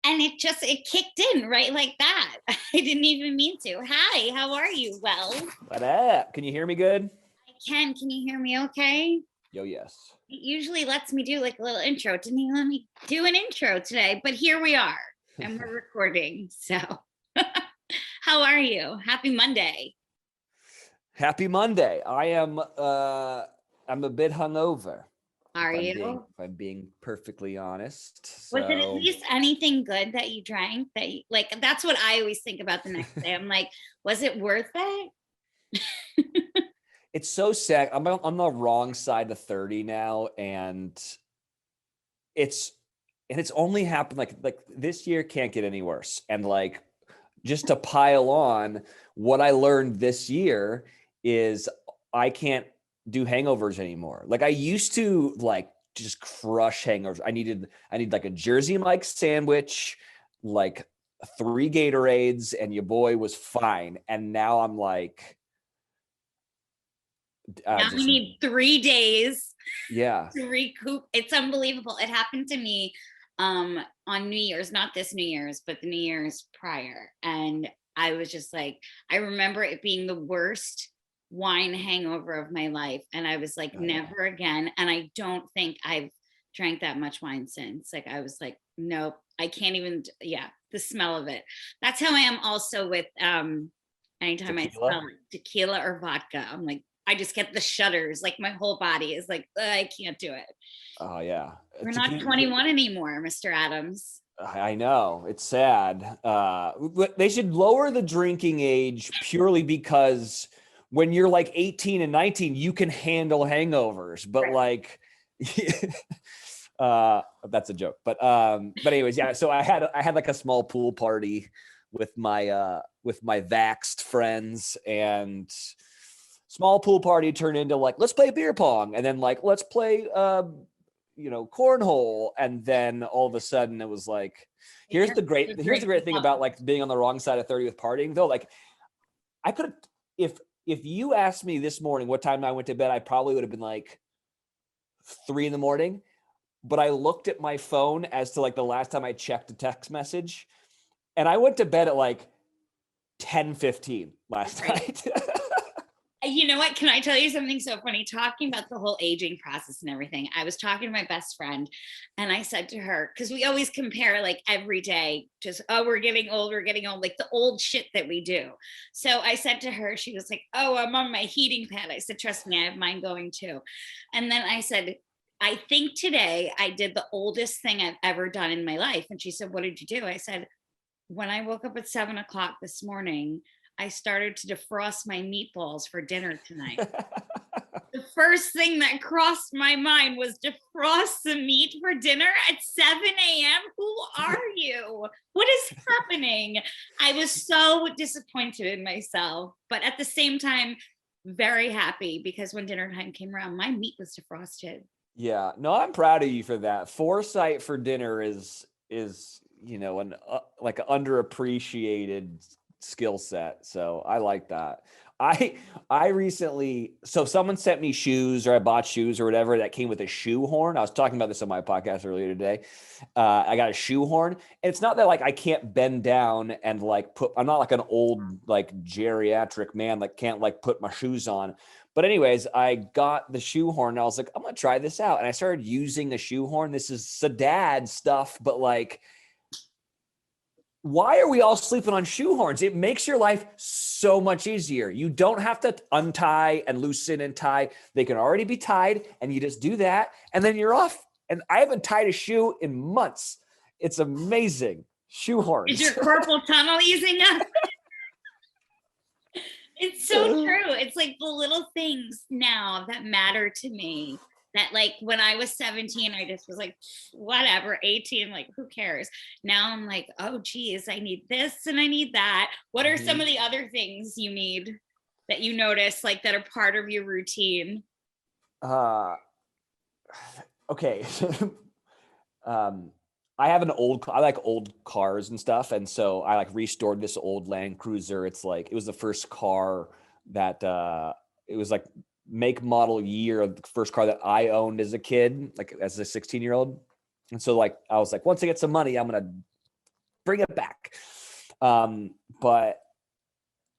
And it kicked in right like that. I didn't even mean to. Hi, how are you? Well, What up? Can you hear me good? I can. Can you hear me okay? Yo, yes. It usually lets me do like a little intro. Didn't even let me do an intro today, but here we are and we're recording. So, how are you? Happy Monday. Happy Monday. I'm a bit hungover. Are you? If I'm being perfectly honest. Was it at So least anything good that you drank that you, like, that's what I always think about the next day. I'm like, was it worth it? it's so sad. I'm on the wrong side of 30 now, and it's it's only happened like this year can't get any worse. And like just to pile on, what I learned this year is I can't do hangovers anymore. Like I used to like just crush hangovers. I need like a Jersey Mike sandwich, like 3 Gatorades, and your boy was fine. And now I'm like, Now we just need 3 days yeah. to recoup. It's unbelievable. It happened to me on New Year's, not this New Year's, but the New Year's prior. And I was just like, I remember it being the worst wine hangover of my life. And I was like, Oh, yeah. never again. And I don't think I've drank that much wine since. Like I was like, nope, I can't even, yeah, the smell of it. That's how I am also with anytime I Tequila. smell tequila or vodka. I'm like, I just get the shudders. Like my whole body is like, I can't do it. Oh yeah. We're not Tequila. 21 anymore, Mr. Adams. I know, it's sad. They should lower the drinking age purely because when you're like 18 and 19, you can handle hangovers. But Right. like, that's a joke. But anyways, yeah. So I had like a small pool party with my vaxxed friends, and small pool party turned into like, let's play beer pong, and then like let's play cornhole. And then all of a sudden it was like, here's the great thing about like being on the wrong side of 30 with partying though. Like I could have, if you asked me this morning what time I went to bed, I probably would have been like 3 a.m. But I looked at my phone as to like the last time I checked a text message, and I went to bed at like 10:15 last night. You know what? Can I tell you something so funny? Talking about the whole aging process and everything. I was talking to my best friend and I said to her, because we always compare like every day, just, oh, we're getting old, like the old shit that we do. So I said to her, she was like, oh, I'm on my heating pad. I said, trust me, I have mine going too. And then I said, I think today I did the oldest thing I've ever done in my life. And she said, what did you do? I said, when I woke up at 7 o'clock this morning, I started to defrost my meatballs for dinner tonight. The first thing that crossed my mind was defrost the meat for dinner at 7 a.m. Who are you? What is happening? I was so disappointed in myself, but at the same time, very happy because when dinner time came around, my meat was defrosted. Yeah, no, I'm proud of you for that. Foresight for dinner is an like an underappreciated skill set. So I like that. I recently, so someone sent me shoes, or I bought shoes or whatever that came with a shoe horn. I was talking about this on my podcast earlier today. I got a shoe horn, and it's not that like I can't bend down and like I'm not like an old like geriatric man that can't like put my shoes on. But anyways, I got the shoe horn and I was like, I'm going to try this out. And I started using the shoe horn. This is Sadad stuff, but like, why are we all sleeping on shoe horns? It makes your life so much easier. You don't have to untie and loosen and tie. They can already be tied, and you just do that, and then you're off. And I haven't tied a shoe in months. It's amazing. Shoe horns. Is your carpal tunnel easing up? It's so true. It's like the little things now that matter to me. That like when I was 17, I just was like, whatever, 18, like who cares? Now I'm like, oh geez, I need this and I need that. What are some of the other things you need that you notice like that are part of your routine? Okay. I like old cars and stuff. And so I like restored this old Land Cruiser. It's like, it was the first car that, it was like make, model, year of the first car that I owned as a kid, like as a 16-year-old. And so like, I was like, once I get some money, I'm going to bring it back. But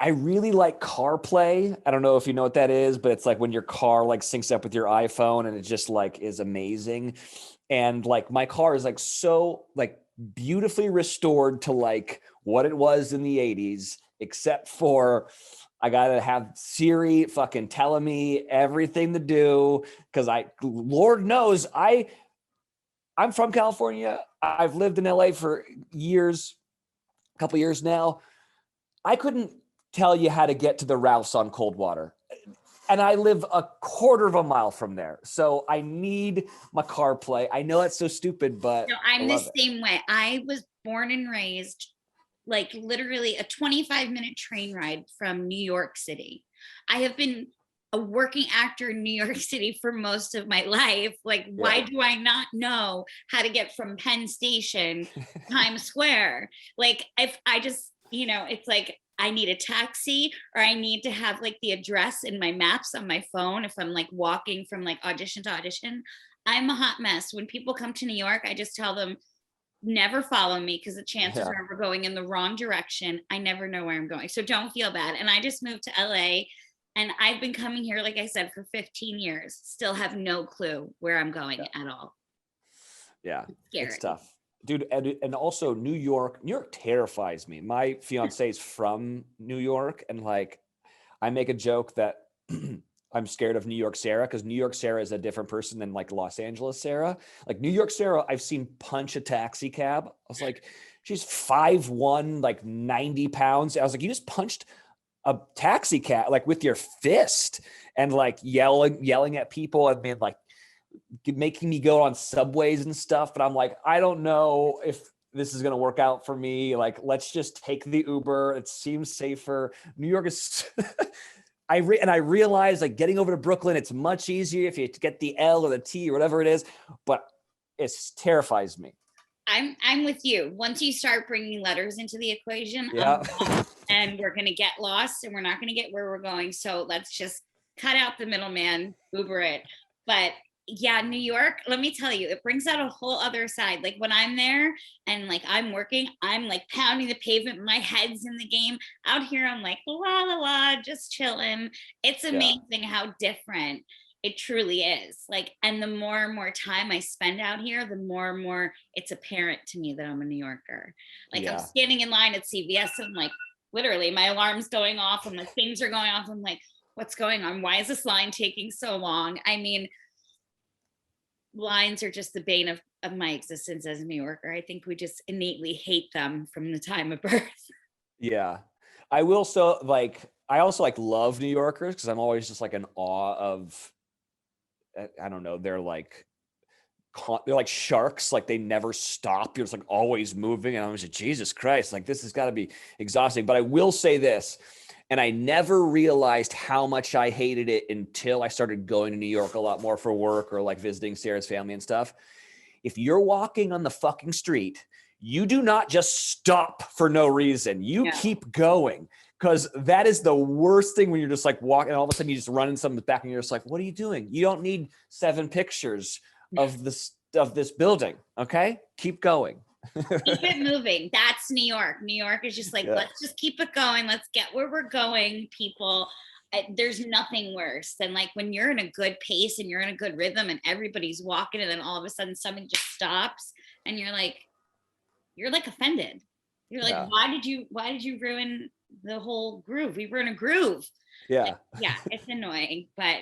I really like CarPlay. I don't know if you know what that is, but it's like when your car like syncs up with your iPhone, and it just like is amazing. And like my car is like so like beautifully restored to like what it was in the 80s, except for I gotta have Siri fucking telling me everything to do, because Lord knows I'm from California. I've lived in LA for years, a couple years now. I couldn't tell you how to get to the Ralph's on Coldwater. And I live a quarter of a mile from there. So I need my CarPlay. I know that's so stupid, but No, I I'm the love it. same way. I was born and raised like literally a 25-minute train ride from New York City. I have been a working actor in New York City for most of my life. Like, why do I not know how to get from Penn Station, Times Square? Like, if I just, it's like I need a taxi, or I need to have like the address in my maps on my phone if I'm like walking from like audition to audition. I'm a hot mess. When people come to New York, I just tell them, never follow me, because the chances are we're going in the wrong direction. I never know where I'm going. So don't feel bad. And I just moved to LA, and I've been coming here, like I said, for 15 years, still have no clue where I'm going at all. Yeah, Scary. it's tough. Dude, and also New York terrifies me. My fiance is from New York, and like I make a joke that I'm scared of New York Sarah, because New York Sarah is a different person than like Los Angeles Sarah. Like New York Sarah, I've seen punch a taxi cab. I was like, she's 5'1", like 90 pounds. I was like, you just punched a taxi cab like with your fist, and like yelling at people, and being like making me go on subways and stuff. But I'm like, I don't know if this is going to work out for me. Like, let's just take the Uber. It seems safer. New York is I realize like getting over to Brooklyn, it's much easier if you get the L or the T or whatever it is, but it terrifies me. I'm with you. Once you start bringing letters into the equation, and we're going to get lost, and we're not going to get where we're going. So let's just cut out the middleman, Uber it. But yeah, New York, let me tell you, it brings out a whole other side. Like when I'm there and like I'm working, I'm like pounding the pavement, my head's in the game. Out here, I'm like, la la la, just chilling. It's amazing how different it truly is. Like, and the more and more time I spend out here, the more and more it's apparent to me that I'm a New Yorker. Like I'm standing in line at CVS, and I'm like, literally my alarm's going off, and like things are going off. I'm like, what's going on? Why is this line taking so long? I mean, lines are just the bane of my existence as a New Yorker. I think we just innately hate them from the time of birth. Yeah. I will. So like, I also like love New Yorkers, because I'm always just like in awe of, I don't know, they're like sharks. Like they never stop. You're just like always moving. And I'm just like, Jesus Christ, like this has got to be exhausting. But I will say this, and I never realized how much I hated it until I started going to New York a lot more for work, or like visiting Sarah's family and stuff. If you're walking on the fucking street, you do not just stop for no reason. You keep going, because that is the worst thing when you're just like walking, and all of a sudden you just run in someone's back, and you're just like, what are you doing? You don't need 7 pictures of this building. Okay, keep going. Keep it moving. That's New York. New York is just like, let's just keep it going. Let's get where we're going, people. There's nothing worse than like when you're in a good pace and you're in a good rhythm and everybody's walking, and then all of a sudden something just stops, and you're like offended. You're like, why did you ruin the whole groove? We were in a groove. Yeah. Yeah, it's annoying, but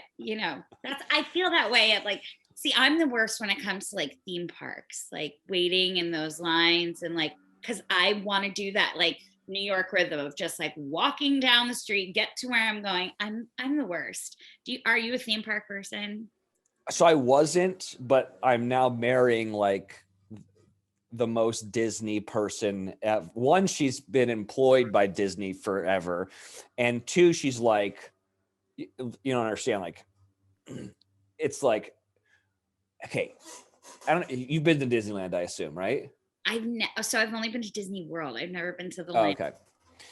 I feel that way at like, see, I'm the worst when it comes to like theme parks, like waiting in those lines, and like, cause I want to do that like New York rhythm of just like walking down the street, get to where I'm going. I'm the worst. Are you a theme park person? So I wasn't, but I'm now marrying like the most Disney person. One, she's been employed by Disney forever. And two, she's like, you don't understand. Like, it's like, okay, you've been to Disneyland, I assume, right? So I've only been to Disney World. I've never been to the Oh, land. okay.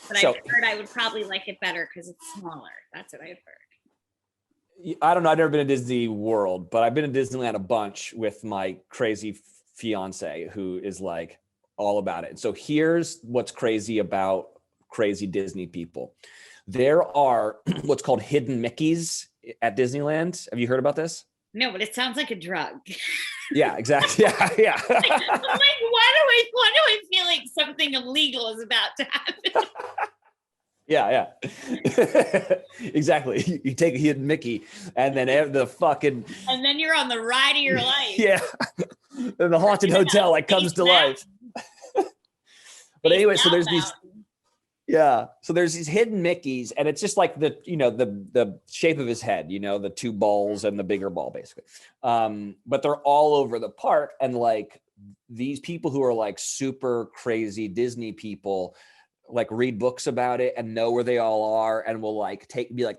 But I've heard I would probably like it better because it's smaller. That's what I've heard. I don't know. I've never been to Disney World, but I've been to Disneyland a bunch with my crazy fiance, who is like all about it. And so here's what's crazy about crazy Disney people. There are what's called hidden Mickeys at Disneyland. Have you heard about this? No, but it sounds like a drug. Yeah, exactly. Yeah, yeah. I'm like, why do I feel like something illegal is about to happen? Yeah, yeah. Exactly. You take a hidden Mickey and then the fucking And then you're on the ride of your life. yeah. And the haunted hotel like comes to life. But anyway, so there's these so there's these hidden Mickeys, and it's just like the shape of his head, the two balls and the bigger ball, basically. But they're all over the park, and like these people who are like super crazy Disney people, like read books about it and know where they all are, and will like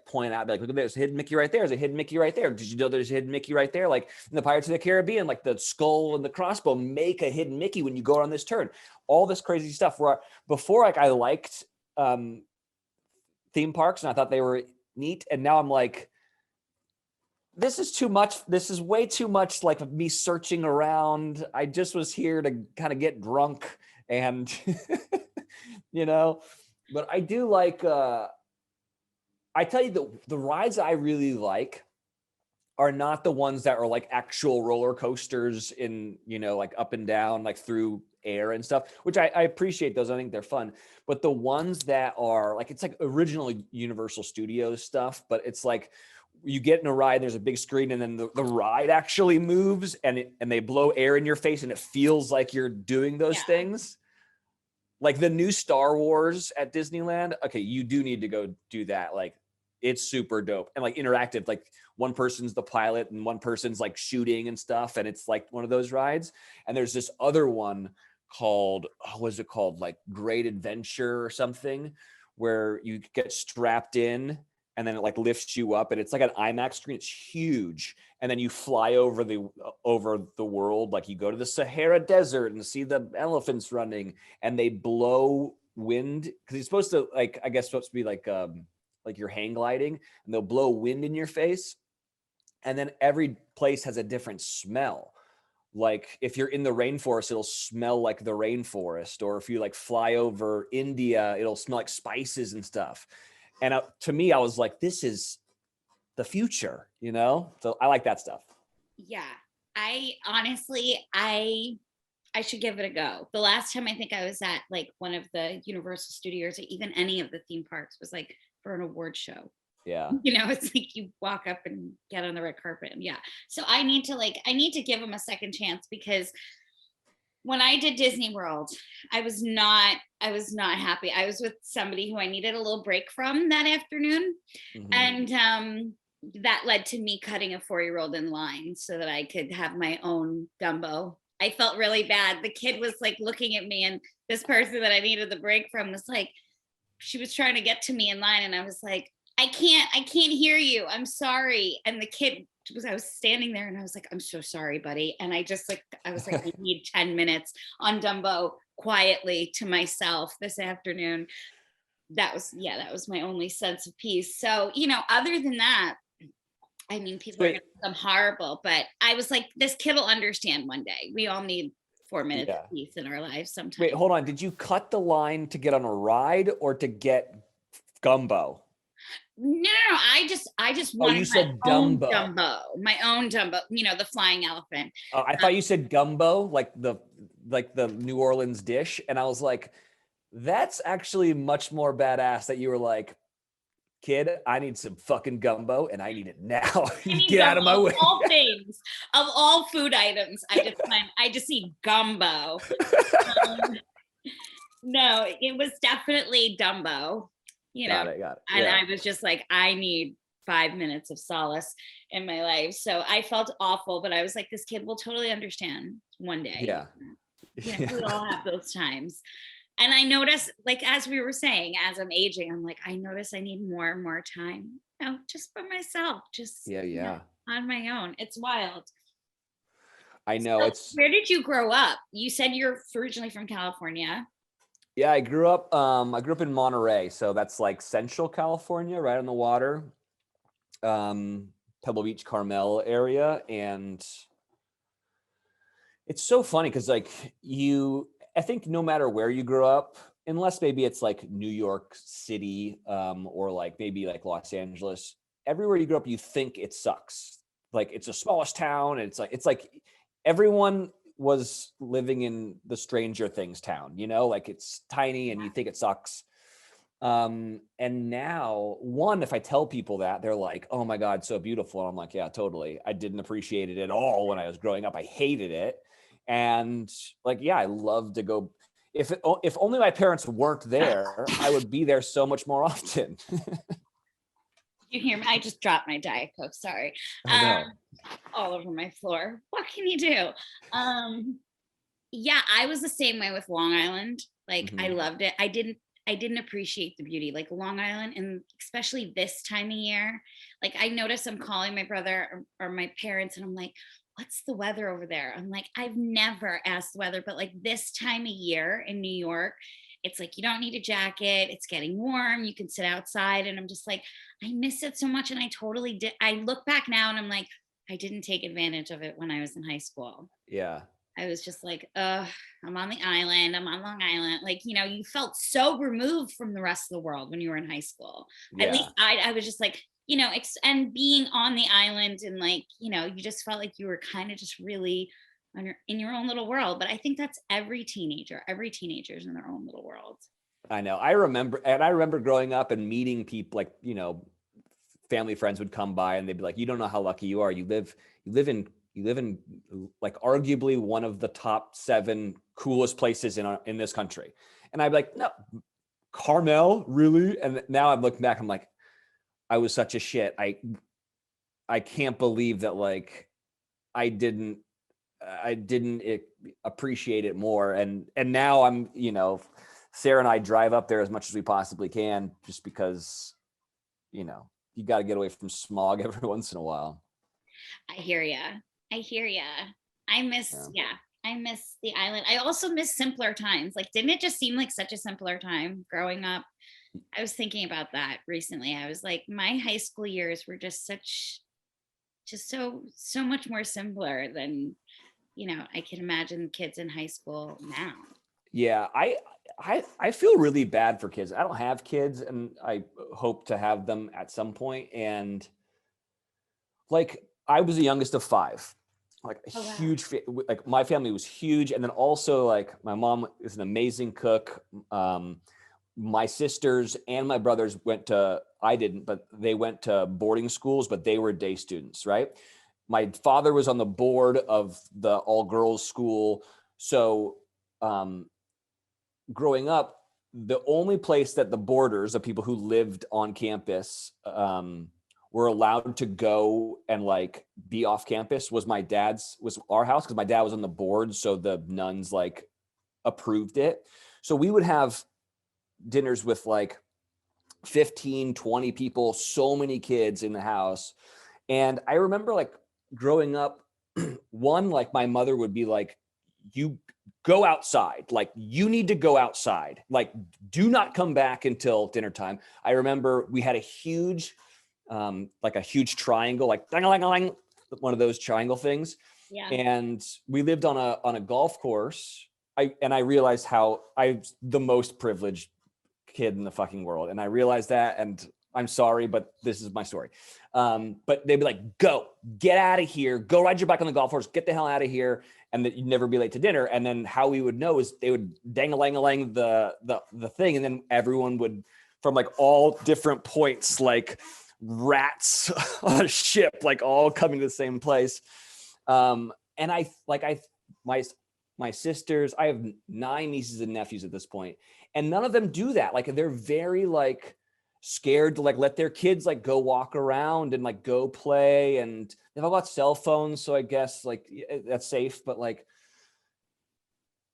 point out, be like, look at this hidden Mickey right there. There's a hidden Mickey right there. Did you know there's a hidden Mickey right there? Like in the Pirates of the Caribbean, like the skull and the crossbow make a hidden Mickey when you go on this turn. All this crazy stuff. Where before, like I liked theme parks and I thought they were neat, and now I'm like, this is too much. This is way too much like me searching around. I just was here to kind of get drunk and but I do like I tell you, the rides I really like are not the ones that are like actual roller coasters in like up and down like through air and stuff, which I appreciate those. I think they're fun. But the ones that are like, it's like original Universal Studios stuff, but it's like you get in a ride, there's a big screen, and then the ride actually moves and they blow air in your face and it feels like you're doing those things. Like the new Star Wars at Disneyland. Okay, you do need to go do that. Like it's super dope and like interactive. Like one person's the pilot and one person's like shooting and stuff. And it's like one of those rides. And there's this other one called, what is it called? Like Great Adventure or something, where you get strapped in and then it like lifts you up, and it's like an IMAX screen. It's huge. And then you fly over the world. Like you go to the Sahara Desert and see the elephants running, and they blow wind because it's supposed to supposed to be like you're hang gliding, and they'll blow wind in your face. And then every place has a different smell. Like if you're in the rainforest, it'll smell like the rainforest. Or if you like fly over India, it'll smell like spices and stuff. And to me, I was like, this is the future, So I like that stuff. Yeah. I honestly, I should give it a go. The last time I think I was at like one of the Universal Studios or even any of the theme parks was like for an award show. Yeah. It's like you walk up and get on the red carpet. And so I need to give them a second chance, because when I did Disney World, I was not happy. I was with somebody who I needed a little break from that afternoon. Mm-hmm. And that led to me cutting a 4-year-old in line so that I could have my own Dumbo. I felt really bad. The kid was like looking at me, and this person that I needed the break from was like, she was trying to get to me in line, and I was like, I can't hear you. I'm sorry. And the kid I was standing there and I was like, I'm so sorry, buddy. And I was like, I need 10 minutes on Dumbo quietly to myself this afternoon. That was my only sense of peace. So, other than that, I mean, people are going to think I'm horrible, but I was like, this kid will understand one day. We all need 4 minutes of peace in our lives sometimes. Wait, hold on. Did you cut the line to get on a ride or to get Gumbo? No, I just wanted my own Dumbo, the flying elephant. I thought you said gumbo, like the New Orleans dish. And I was like, that's actually much more badass that you were like, kid, I need some fucking gumbo and I need it now. Get out of my way. Of all things, of all food items, I just need gumbo. No, it was definitely Dumbo. Got it. And I was just like, I need 5 minutes of solace in my life. So I felt awful, but I was like, this kid will totally understand one day. Yeah. We all have those times. And I notice, like, as we were saying, as I'm aging, I'm like, I notice I need more and more time, just for myself, just on my own. It's wild. I know. So where did you grow up? You said you're originally from California. Yeah, I grew up in Monterey, so that's like Central California, right on the water, Pebble Beach, Carmel area. And it's so funny because like I think no matter where you grew up, unless maybe it's like New York City, or like maybe like Los Angeles, everywhere you grew up, you think it sucks. Like it's the smallest town. And it's like everyone was living in the Stranger Things town, like it's tiny and you think it sucks. And now if I tell people that, they're like, oh my God, so beautiful. And I'm like, yeah, totally. I didn't appreciate it at all when I was growing up. I hated it. And like, yeah, I love to go. If only my parents weren't there, I would be there so much more often. You hear me? I just dropped my Diet Coke. Sorry. Oh no. All over my floor. What can you do? Yeah, I was the same way with Long Island. Like I Mhm. loved it. I didn't appreciate the beauty, like Long Island, and especially this time of year. Like I notice I'm calling my brother or my parents, and I'm like, "What's the weather over there?" I'm like, I've never asked the weather, but like this time of year in New York, it's like you don't need a jacket. It's getting warm. You can sit outside, and I'm just like, I miss it so much, and I totally did. I look back now, and I'm like, I didn't take advantage of it when I was in high school. Yeah. I was just like, I'm on the island. I'm on Long Island. Like, you felt so removed from the rest of the world when you were in high school. At least Yeah. I was just like, and being on the island and like, you just felt like you were kind of just really in your own little world. But I think that's every teenager. Every teenager's in their own little world. I know. I remember growing up and meeting people like, family friends would come by and they'd be like, you don't know how lucky you are. You live in like arguably one of the top 7 coolest places in this country. And I'd be like, no, Carmel, really? And now I'm looking back, I'm like, I was such a shit. I can't believe that like I didn't appreciate it more. And now Sarah and I drive up there as much as we possibly can just because, you got to get away from smog every once in a while. I hear ya. I hear ya. I miss, Yeah. yeah, I miss the island. I also miss simpler times. Like, didn't it just seem like such a simpler time growing up? I was thinking about that recently. I was like, my high school years were just so much more simpler than, I can imagine kids in high school now. Yeah, I feel really bad for kids. I don't have kids and I hope to have them at some point. And like I was the youngest of 5. Like a Oh wow. huge like my family was huge, and then also like my mom is an amazing cook. My sisters and my brothers I didn't, but they went to boarding schools, but they were day students, right? My father was on the board of the all girls school. So um, growing up, the only place that the boarders, the people who lived on campus, were allowed to go and like be off campus was our house, because my dad was on the board. So the nuns like approved it. So we would have dinners with like 15, 20 people, so many kids in the house. And I remember like growing up, like my mother would be like, you go outside, like you need to go outside, like do not come back until dinner time. I remember we had a huge, like a huge triangle, like one of those triangle things. Yeah. And we lived on a golf course. I realized how I'm the most privileged kid in the fucking world. And I realized that, and I'm sorry, but this is my story. But they'd be like, get out of here, go ride your bike on the golf course, get the hell out of here. And that you'd never be late to dinner. And then how we would know is they would dang-a-lang-a-lang the thing. And then everyone would, from like all different points, like rats on a ship, like all coming to the same place. And my sisters, I have 9 nieces and nephews at this point, and none of them do that. Like they're very like scared to like let their kids like go walk around and like go play, and they've all got cell phones, so I guess like that's safe. But like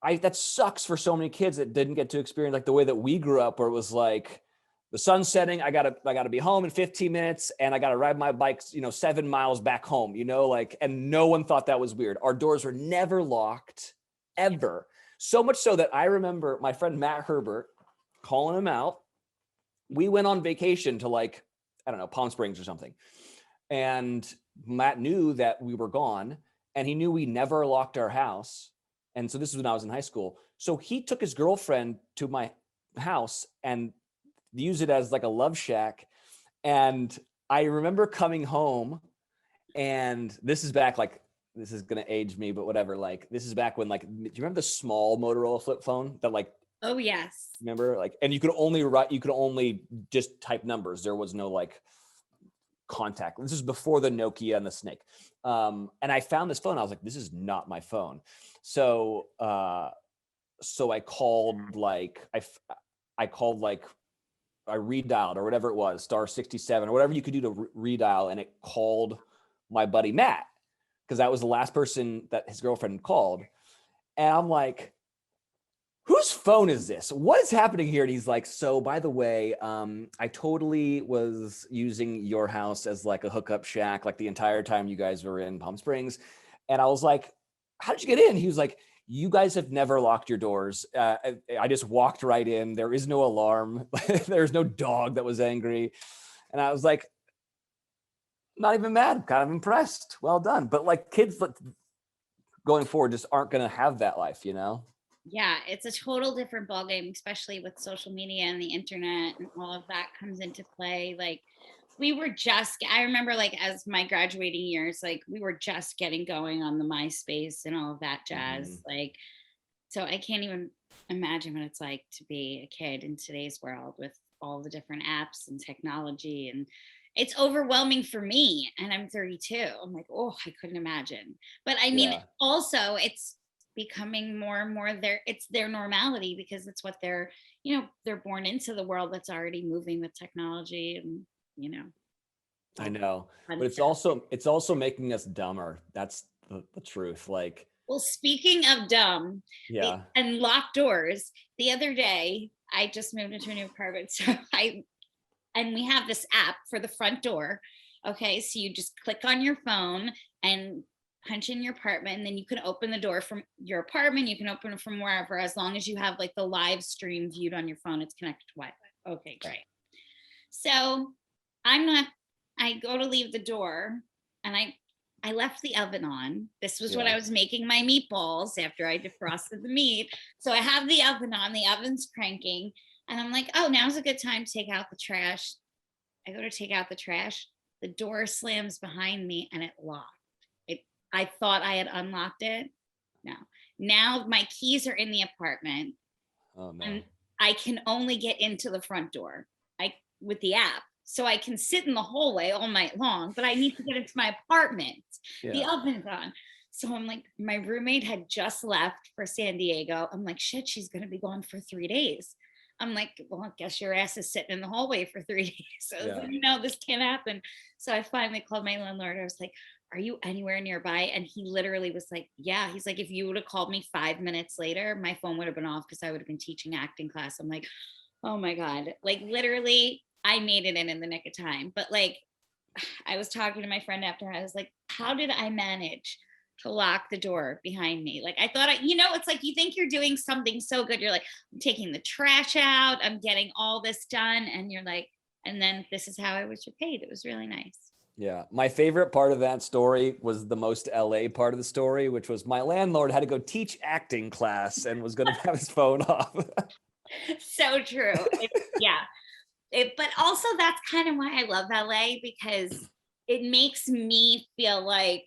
that sucks for so many kids that didn't get to experience like the way that we grew up, where it was like the sun's setting, I gotta be home in 15 minutes, and I gotta ride my bike 7 miles back home, like, and no one thought that was weird. Our doors were never locked, ever. So much so that I remember my friend Matt Herbert calling him out. We went on vacation to like, I don't know, Palm Springs or something. And Matt knew that we were gone, and he knew we never locked our house. And so this is when I was in high school. So he took his girlfriend to my house and used it as like a love shack. And I remember coming home, and this is back, like, this is gonna age me, but whatever. Like, this is back when, like, do you remember the small Motorola flip phone that, like, Oh yes. remember, like, and you could only just type numbers. There was no like contact. This is before the Nokia and the Snake. And I found this phone. I was like, this is not my phone. So I called like I redialed or whatever it was, star 67 or whatever you could do to redial, and it called my buddy Matt, because that was the last person that his girlfriend called. And I'm like, whose phone is this? What is happening here? And he's like, so by the way, I totally was using your house as like a hookup shack, like the entire time you guys were in Palm Springs. And I was like, how did you get in? He was like, you guys have never locked your doors. I just walked right in. There is no alarm. There's no dog that was angry. And I was like, not even mad. I'm kind of impressed. Well done. But like, kids going forward just aren't going to have that life, you know? Yeah, it's a total different ballgame, especially with social media and the internet and all of that comes into play. Like I remember like as my graduating years, like we were just getting going on the MySpace and all of that jazz. Like, so I can't even imagine what it's like to be a kid in today's world with all the different apps and technology. And it's overwhelming for me. And I'm 32. I'm like, oh, I couldn't imagine. But I mean, Yeah. also it's becoming more and more it's their normality, because it's what they're born into the world that's already moving with technology and, you know, I all know, fun but stuff. it's also making us dumber. That's the truth. Like, Well, speaking of dumb yeah, and locked doors, the other day I just moved into a new apartment. So and we have this app for the front door. Okay. So you just click on your phone and punch in your apartment, and then you can open the door from your apartment. You can open it from wherever, as long as you have like the live stream viewed on your phone. It's connected to Wi-Fi. Okay, great. So I'm not, I go to leave the door, and I left the oven on. This was when yeah, I was making my meatballs after I defrosted the meat. So I have the oven on, the oven's cranking, and I'm like, oh, now's a good time to take out the trash. I go to take out the trash. The door slams behind me and it locked. I thought I had unlocked it. No. Now my keys are in the apartment, oh and no, I can only get into the front door with the app. So I can sit in the hallway all night long, but I need to get into my apartment. The yeah, oven's on. So I'm like, my roommate had just left for San Diego. I'm like, shit, she's going to be gone for 3 days. I'm like, well, I guess your ass is sitting in the hallway for 3 days. So I was yeah, like, no, this can't happen. So I finally called my landlord. I was like, are you anywhere nearby? And he literally was like, yeah. He's like, if you would have called me 5 minutes later, my phone would have been off because I would have been teaching acting class. I'm like, oh my God. Like literally, I made it in the nick of time. But like, I was talking to my friend after, I was like, how did I manage to lock the door behind me? Like, I thought, it's like you think you're doing something so good. You're like, I'm taking the trash out, I'm getting all this done. And you're like, and then this is how I was repaid. It was really nice. yeah. My favorite part of that story was the most LA part of the story, which was my landlord had to go teach acting class and was going to have his phone off. So true. Yeah. But also that's kind of why I love LA, because it makes me feel like,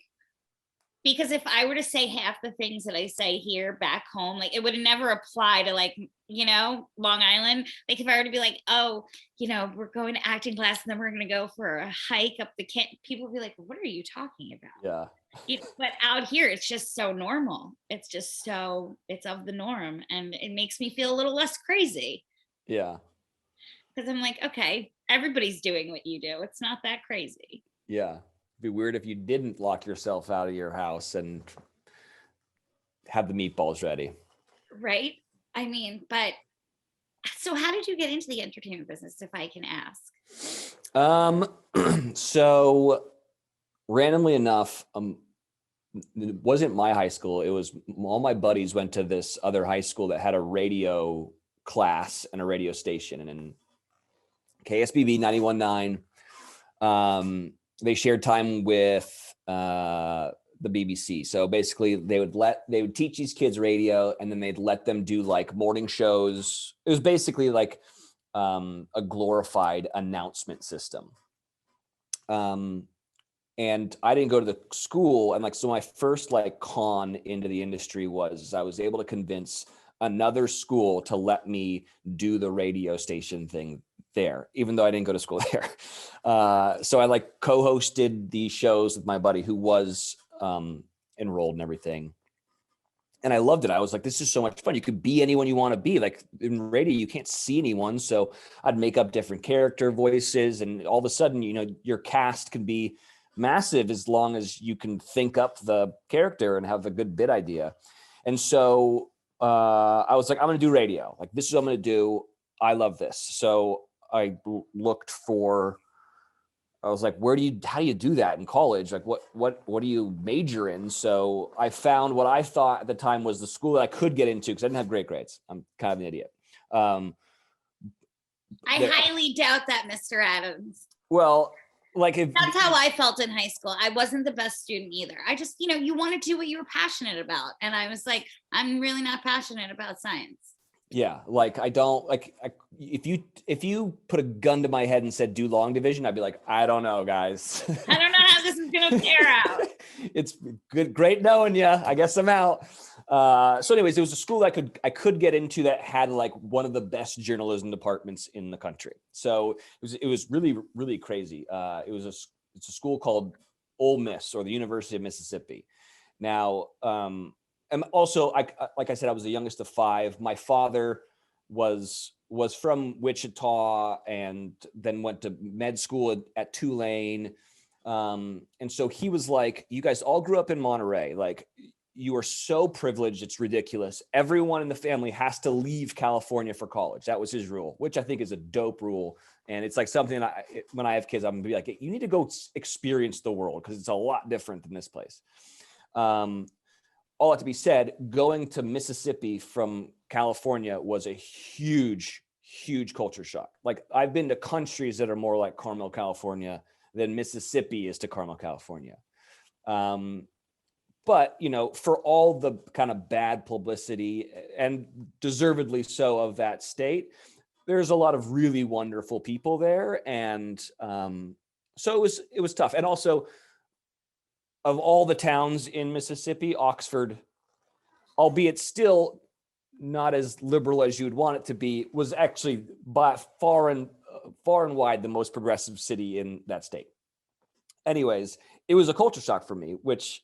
because if I were to say half the things that I say here back home, like it would never apply to like, Long Island. Like if I were to be like, oh, we're going to acting class and then we're going to go for a hike up the can't, people would be like, what are you talking about? Yeah, But out here, it's just so normal. It's of the norm, and it makes me feel a little less crazy, yeah, because I'm like, okay, everybody's doing what you do. It's not that crazy. yeah. It'd be weird if you didn't lock yourself out of your house and have the meatballs ready. Right? I mean, but so how did you get into the entertainment business, if I can ask? So randomly enough, it wasn't my high school. It was all my buddies went to this other high school that had a radio class and a radio station, and in KSBB 91.9, they shared time with the BBC. So basically they would teach these kids radio, and then they'd let them do like morning shows. It was basically like a glorified announcement system. And I didn't go to the school. And like, so my first like con into the industry was I was able to convince another school to let me do the radio station thing there, even though I didn't go to school there. So I like co-hosted the shows with my buddy who was enrolled and everything. And I loved it. I was like, this is so much fun. You could be anyone you want to be. Like in radio, you can't see anyone. So I'd make up different character voices, and all of a sudden, you know, your cast can be massive as long as you can think up the character and have a good bit idea. And so I was like, I'm going to do radio. Like, this is what I'm going to do. I love this. So I looked for, I was like, how do you do that in college? Like, what do you major in? So I found what I thought at the time was the school that I could get into, because I didn't have great grades. I'm kind of an idiot. I highly doubt that, Mr. Adams. Well, like that's how I felt in high school. I wasn't the best student either. I just, you know, you want to do what you were passionate about. And I was like, I'm really not passionate about science. Yeah. Like I don't like, if you put a gun to my head and said, do long division, I'd be like, I don't know, guys. I don't know how this is going to tear out. It's good. Great knowing you. I guess I'm out. So anyways, it was a school that I could get into that had like one of the best journalism departments in the country. So it was really, really crazy. It's a school called Ole Miss, or the University of Mississippi. Now, and also, like I said, I was the youngest of five. My father was from Wichita and then went to med school at Tulane. And so he was like, you guys all grew up in Monterey. Like, you are so privileged, it's ridiculous. Everyone in the family has to leave California for college. That was his rule, which I think is a dope rule. And it's like something that when I have kids, I'm gonna be like, you need to go experience the world, because it's a lot different than this place. All that to be said, going to Mississippi from California was a huge, huge culture shock. Like, I've been to countries that are more like Carmel, California than Mississippi is to Carmel, California. But, you know, for all the kind of bad publicity, and deservedly so, of that state, there's a lot of really wonderful people there. And so it was tough. And also, of all the towns in Mississippi, Oxford, albeit still not as liberal as you would want it to be, was actually by far and wide the most progressive city in that state. Anyways, it was a culture shock for me, which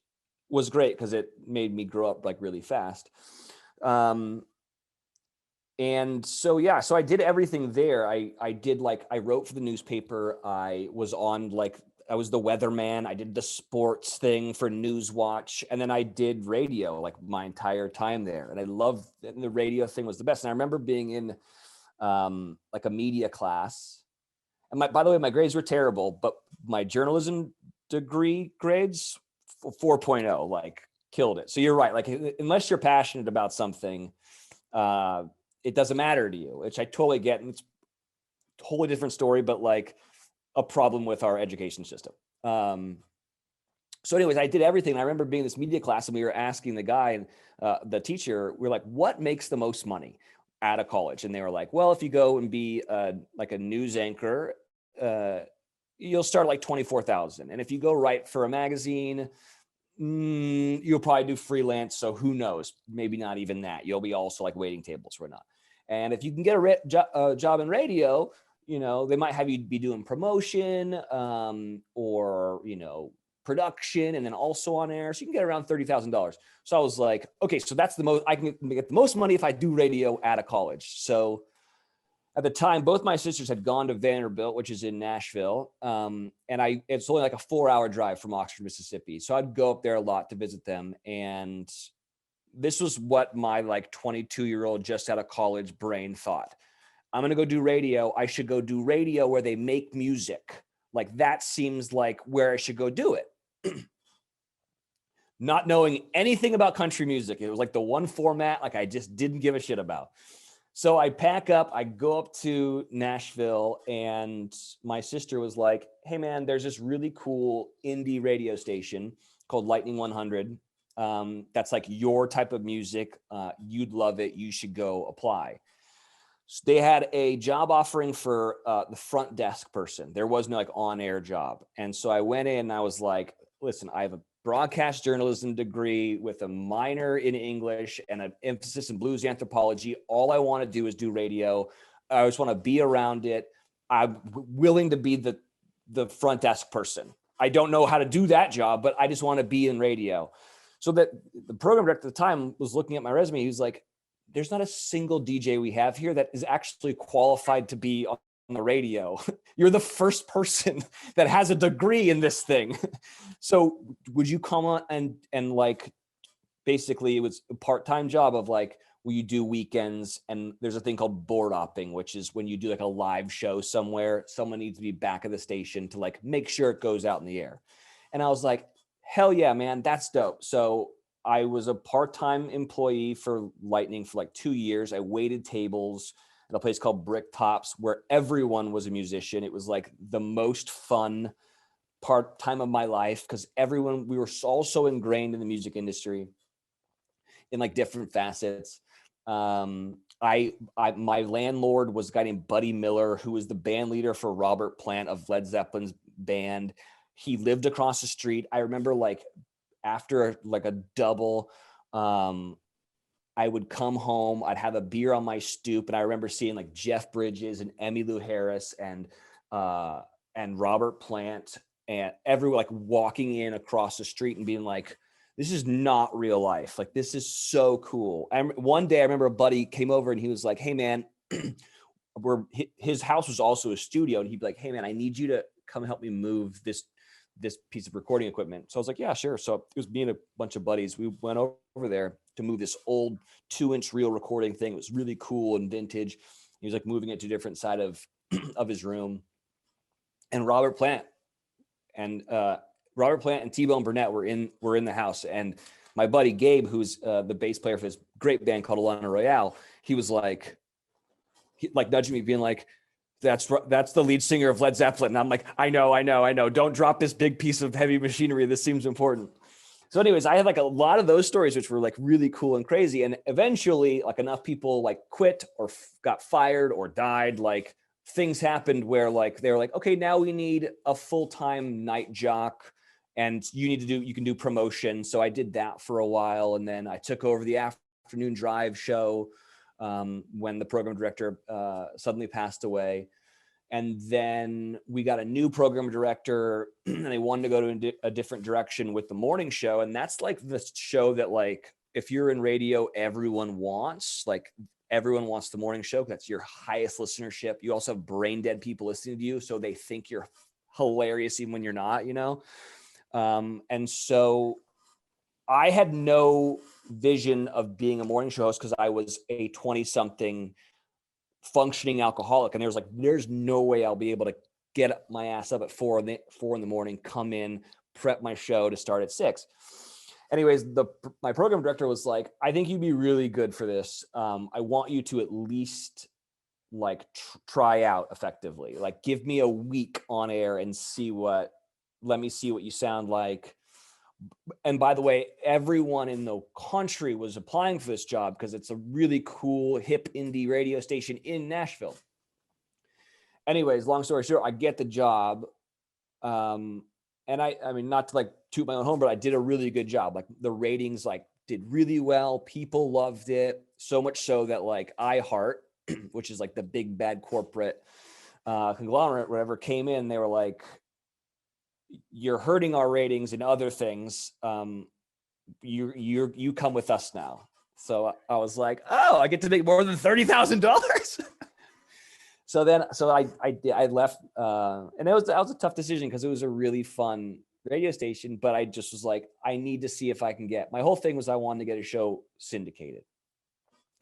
was great because it made me grow up like really fast. And so, yeah, so I did everything there. I wrote for the newspaper. I was the weatherman. I did the sports thing for Newswatch. And then I did radio like my entire time there. And I loved, and the radio thing was the best. And I remember being in like a media class. And by the way, my grades were terrible, but my journalism degree grades, 4.0, like killed it. So you're right. Like, unless you're passionate about something, it doesn't matter to you, which I totally get. And it's a totally different story, but like a problem with our education system. So anyways, I did everything. I remember being in this media class, and we were asking the guy and the teacher, we're like, what makes the most money out of college? And they were like, well, if you go and be like a news anchor, you'll start like 24,000. And if you go write for a magazine, you'll probably do freelance. So who knows? Maybe not even that. You'll be also like waiting tables or not. And if you can get a job in radio, you know, they might have you be doing promotion or, you know, production, and then also on air. So you can get around $30,000. So I was like, okay, so that's the most, I can get the most money if I do radio out of college. So at the time, both my sisters had gone to Vanderbilt, which is in Nashville. And it's only like a 4-hour drive from Oxford, Mississippi. So I'd go up there a lot to visit them. And this was what my like 22-year-old just out of college brain thought. I'm going to go do radio. I should go do radio where they make music. Like, that seems like where I should go do it. Not knowing anything about country music. It was like the one format, like I just didn't give a shit about. So I pack up, I go up to Nashville, and my sister was like, hey man, there's this really cool indie radio station. called Lightning 100. That's like your type of music. You'd love it. You should go apply. So they had a job offering for the front desk person. There was no like on-air job. And so I went in and I was like, listen, I have a broadcast journalism degree with a minor in English and an emphasis in blues anthropology. All I want to do is do radio. I just want to be around it. I'm willing to be the front desk person. I don't know how to do that job, but I just want to be in radio. So that the program director at the time was looking at my resume. He was like, there's not a single DJ we have here that is actually qualified to be on the radio. You're the first person that has a degree in this thing. So would you come on and like, basically it was a part-time job of like, will you do weekends? And there's a thing called board opping, which is when you do like a live show somewhere, someone needs to be back at the station to like make sure it goes out in the air. And I was like, hell yeah, man, that's dope. So I was a part-time employee for Lightning for like 2 years. I waited tables at a place called Brick Tops where everyone was a musician. It was like the most fun part-time of my life because we were all so ingrained in the music industry in like different facets. My landlord was a guy named Buddy Miller, who was the band leader for Robert Plant of Led Zeppelin's band. He lived across the street. I remember like after like a double, I would come home, I'd have a beer on my stoop. And I remember seeing like Jeff Bridges and Emmylou Harris and Robert Plant and everyone like walking in across the street and being like, this is not real life. Like, this is so cool. And one day I remember a buddy came over and he was like, hey man, his house was also a studio. And he'd be like, hey man, I need you to come help me move this piece of recording equipment. So I was like, yeah, sure. So it was me and a bunch of buddies. We went over there to move this old 2-inch reel recording thing. It was really cool and vintage. He was like moving it to a different side of his room. And Robert Plant and T-Bone Burnett were in the house. And my buddy Gabe, who's the bass player for this great band called Alana Royale, he was like, nudging me, being like, that's the lead singer of Led Zeppelin. And I'm like, I know. Don't drop this big piece of heavy machinery. This seems important. So anyways, I had like a lot of those stories, which were like really cool and crazy. And eventually like enough people like quit or got fired or died. Like things happened where like, they were like, okay, now we need a full-time night jock and you can do promotion. So I did that for a while. And then I took over the afternoon drive show when the program director suddenly passed away. And then we got a new program director and they wanted to go to a different direction with the morning show. And that's like the show that like, if you're in radio, everyone wants the morning show. That's your highest listenership. You also have brain dead people listening to you. So they think you're hilarious even when you're not, you know? And so I had no vision of being a morning show host because I was a 20-something functioning alcoholic. And there's no way I'll be able to get my ass up at 4 in the morning, come in, prep my show to start at 6. Anyways, my program director was like, I think you'd be really good for this. I want you to at least like try out effectively. Like give me a week on air and let me see what you sound like. And by the way, everyone in the country was applying for this job because it's a really cool, hip indie radio station in Nashville. Anyways, long story short, I get the job. And I mean, not to like toot my own horn, but I did a really good job. Like the ratings like did really well. People loved it. So much so that like iHeart, which is like the big bad corporate conglomerate, whatever, came in, they were like, you're hurting our ratings and other things. You come with us now. So I was like, oh, I get to make more than $30,000. So I left, and that was a tough decision because it was a really fun radio station, but I just was like, I need to see if I can my whole thing was I wanted to get a show syndicated.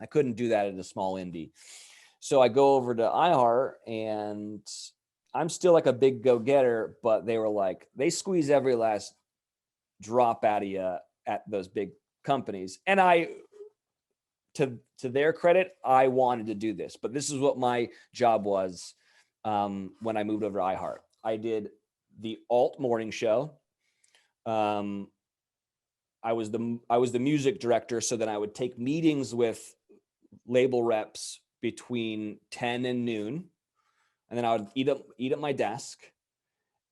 I couldn't do that at a small indie. So I go over to iHeart and I'm still like a big go-getter, but they were like, they squeeze every last drop out of you at those big companies. And to their credit, I wanted to do this, but this is what my job was when I moved over to iHeart. I did the alt morning show. I was the music director. So then I would take meetings with label reps between 10 and noon. And then I would eat at my desk.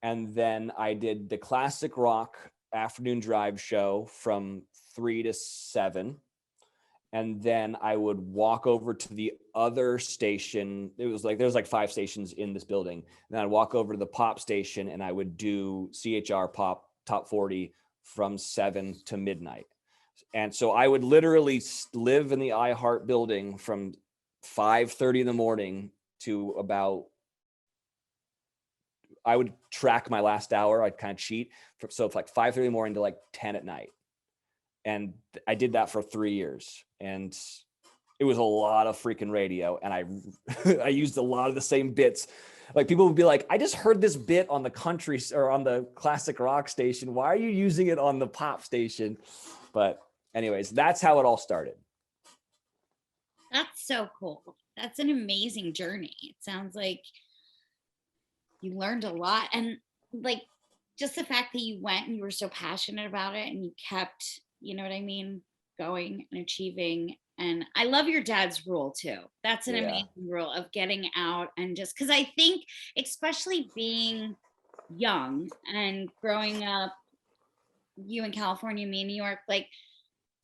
And then I did the classic rock afternoon drive show from 3 to 7. And then I would walk over to the other station. There's like 5 stations in this building. And then I'd walk over to the pop station and I would do CHR pop top 40 from 7 to midnight. And so I would literally live in the iHeart building from 5:30 in the morning to about, I would track my last hour. I'd kind of cheat. So it's like 5:30 in the morning to like 10 at night. And I did that for 3 years. And it was a lot of freaking radio. And I used a lot of the same bits. Like people would be like, I just heard this bit on the country or on the classic rock station. Why are you using it on the pop station? But anyways, that's how it all started. That's so cool. That's an amazing journey. It sounds like you learned a lot. And like just the fact that you went and you were so passionate about it and you kept, you know what I mean, going and achieving. And I love your dad's rule too. That's an amazing rule of getting out and just because I think, especially being young and growing up, you in California, me in New York, like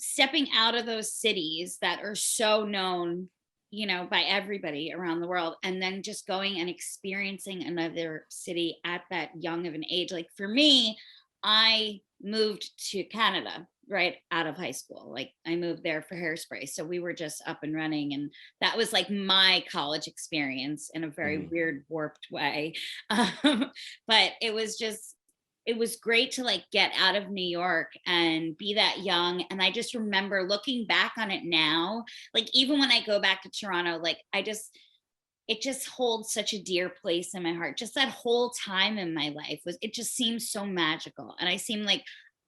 stepping out of those cities that are so known, you know, by everybody around the world, and then just going and experiencing another city at that young of an age. Like for me, I moved to Canada right out of high school. Like I moved there for Hairspray. So we were just up and running. And that was like my college experience in a very weird, warped way. But it was great to like get out of New York and be that young. And I just remember looking back on it now, like even when I go back to Toronto, like it just holds such a dear place in my heart. Just that whole time in my life it just seems so magical. And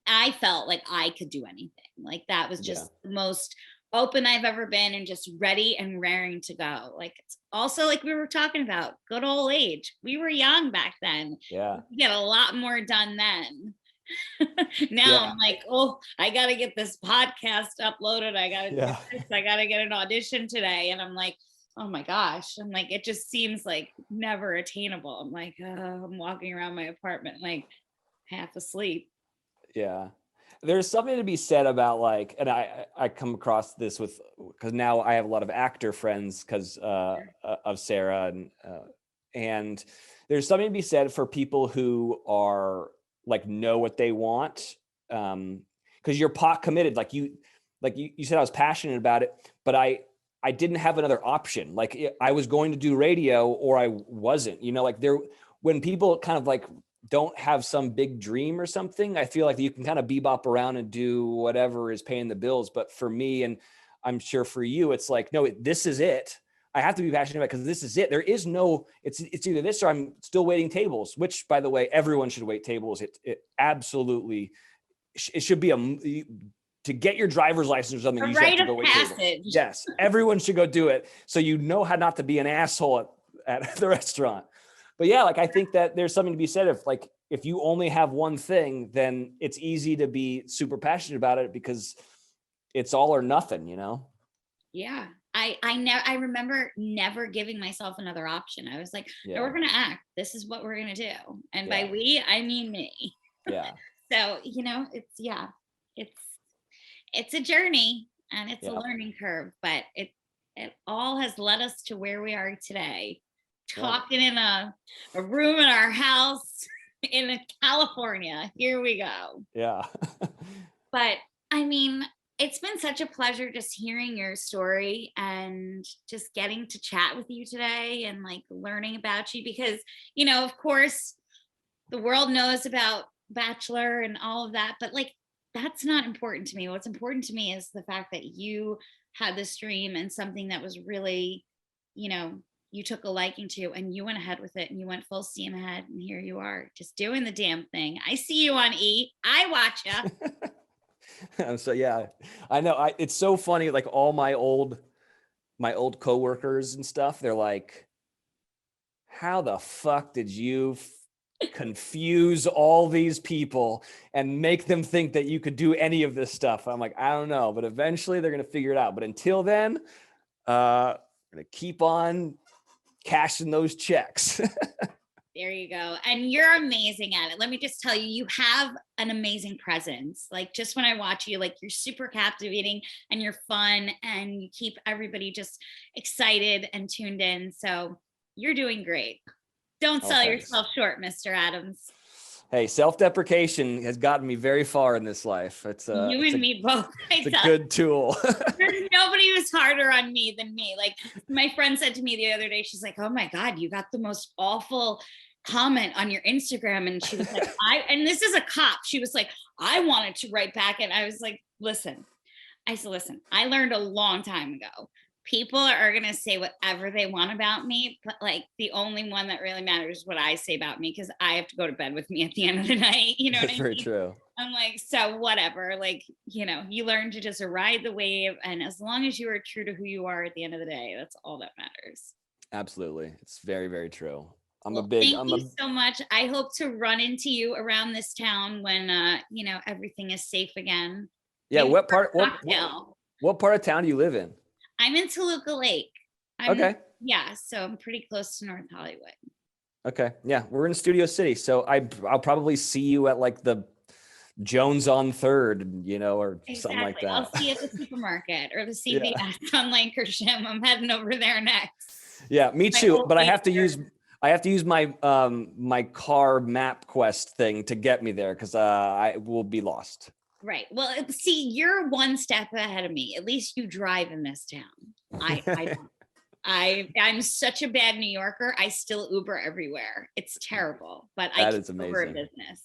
I felt like I could do anything. Like that was just the most open I've ever been and just ready and raring to go. Like it's also like we were talking about good old age. We were young back then. Yeah. We get a lot more done then. Now I'm like, oh, I got to get this podcast uploaded. I got to do this. I got to get an audition today. And I'm like, oh my gosh. I'm like, it just seems like never attainable. I'm like, I'm walking around my apartment like half asleep. Yeah. There's something to be said about like, and I come across this because now I have a lot of actor friends because of Sarah and there's something to be said for people who are like know what they want because you're pot committed. Like you said, I was passionate about it, but I didn't have another option. Like I was going to do radio or I wasn't. You know, like when people kind of like don't have some big dream or something, I feel like you can kind of bebop around and do whatever is paying the bills. But for me, and I'm sure for you, it's like, no, this is it. I have to be passionate about it because this is it. There is no, it's either this or I'm still waiting tables, which by the way, everyone should wait tables. It absolutely, it should be to get your driver's license or something. You should have to go wait tables. Yes. Everyone should go do it. So you know how not to be an asshole at the restaurant. But yeah, like I think that there's something to be said if you only have one thing, then it's easy to be super passionate about it because it's all or nothing, you know? Yeah. I remember never giving myself another option. I was like, no, we're going to act. This is what we're going to do. And by we, I mean me. Yeah. So, you know, it's a journey and it's a learning curve, but it all has led us to where we are today. Talking in a room in our house in California. Here we go. Yeah. But I mean, it's been such a pleasure just hearing your story and just getting to chat with you today and like learning about you because, you know, of course, the world knows about Bachelor and all of that, but like, that's not important to me. What's important to me is the fact that you had this dream and something that was really, you know, you took a liking to and you went ahead with it and you went full steam ahead and here you are just doing the damn thing. I see you on E. I watch you. So yeah, I know. It's so funny. Like all my old coworkers and stuff, they're like, how the fuck did you confuse all these people and make them think that you could do any of this stuff. I'm like, I don't know, but eventually they're going to figure it out. But until then, I'm going to keep on cashing those checks. There you go. And you're amazing at it. Let me just tell you, you have an amazing presence. Like, just when I watch you, like, you're super captivating and you're fun and you keep everybody just excited and tuned in. So you're doing great. Don't sell yourself short, Mr. Adams. Hey, self-deprecation has gotten me very far in this life. You and me both. It's a good tool. There's nobody who's harder on me than me. Like, my friend said to me the other day, she's like, oh my God, you got the most awful comment on your Instagram. And she was like, and this is a cop. She was like, I wanted to write back. And I was like, listen, I learned a long time ago. People are going to say whatever they want about me, but like, the only one that really matters is what I say about me, because I have to go to bed with me at the end of the night. You know what I mean? Very true. I'm like, so whatever, like, you learn to just ride the wave. And as long as you are true to who you are at the end of the day, that's all that matters. Absolutely. It's very, very true. Thank you so much. I hope to run into you around this town when, everything is safe again. Yeah. What part of town do you live in? I'm in Toluca Lake. Okay. Yeah. So I'm pretty close to North Hollywood. Okay. Yeah. We're in Studio City. So I'll probably see you at like the Jones on 3rd, or something like that. I'll see you at the supermarket or the CVS on Lankershim. I'm heading over there next. Yeah, me too. But I have to use my my car MapQuest thing to get me there, because I will be lost. Right. Well, see, you're one step ahead of me. At least you drive in this town. I don't. I'm such a bad New Yorker. I still Uber everywhere. It's terrible, but I keep Uber a business.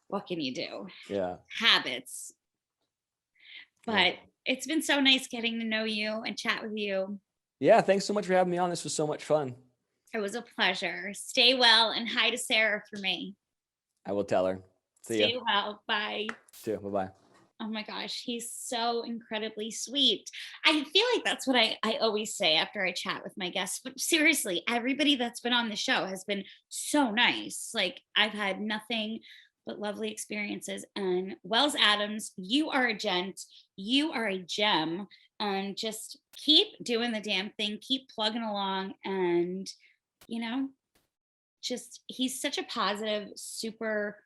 What can you do? Yeah. Habits. But it's been so nice getting to know you and chat with you. Yeah. Thanks so much for having me on. This was so much fun. It was a pleasure. Stay well, and hi to Sarah for me. I will tell her. Stay well. Bye. See you. Bye-bye. Oh my gosh, he's so incredibly sweet. I feel like that's what I always say after I chat with my guests. But seriously, everybody that's been on the show has been so nice. Like, I've had nothing but lovely experiences. And Wells Adams, you are a gent. You are a gem. And just keep doing the damn thing. Keep plugging along. And, he's such a positive, super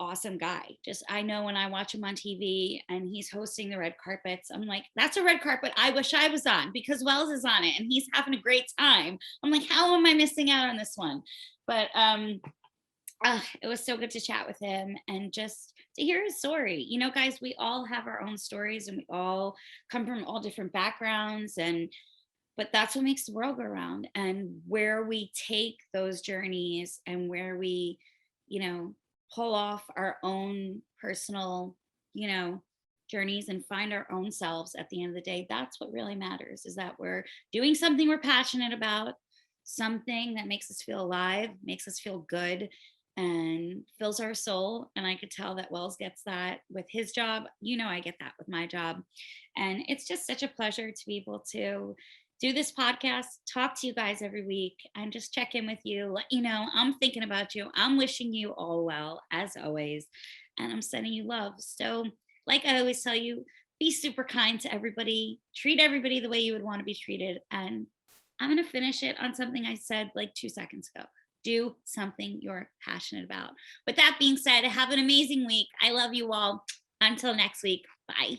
awesome guy. Just, I know when I watch him on TV and he's hosting the red carpets, I'm like, that's a red carpet I wish I was on, because Wells is on it and he's having a great time. I'm like, how am I missing out on this one? But it was so good to chat with him and just to hear his story. Guys, we all have our own stories and we all come from all different backgrounds, but that's what makes the world go around, and where we take those journeys and where we, pull off our own personal, journeys and find our own selves at the end of the day. That's what really matters, is that we're doing something we're passionate about, something that makes us feel alive, makes us feel good, and fills our soul. And I could tell that Wells gets that with his job. I get that with my job. And it's just such a pleasure to be able to do this podcast, talk to you guys every week, and just check in with you, let you know I'm thinking about you. I'm wishing you all well, as always, and I'm sending you love. So, like I always tell you, be super kind to everybody, treat everybody the way you would want to be treated. And I'm going to finish it on something I said like 2 seconds ago. Do something you're passionate about. With that being said, have an amazing week. I love you all. Until next week. Bye.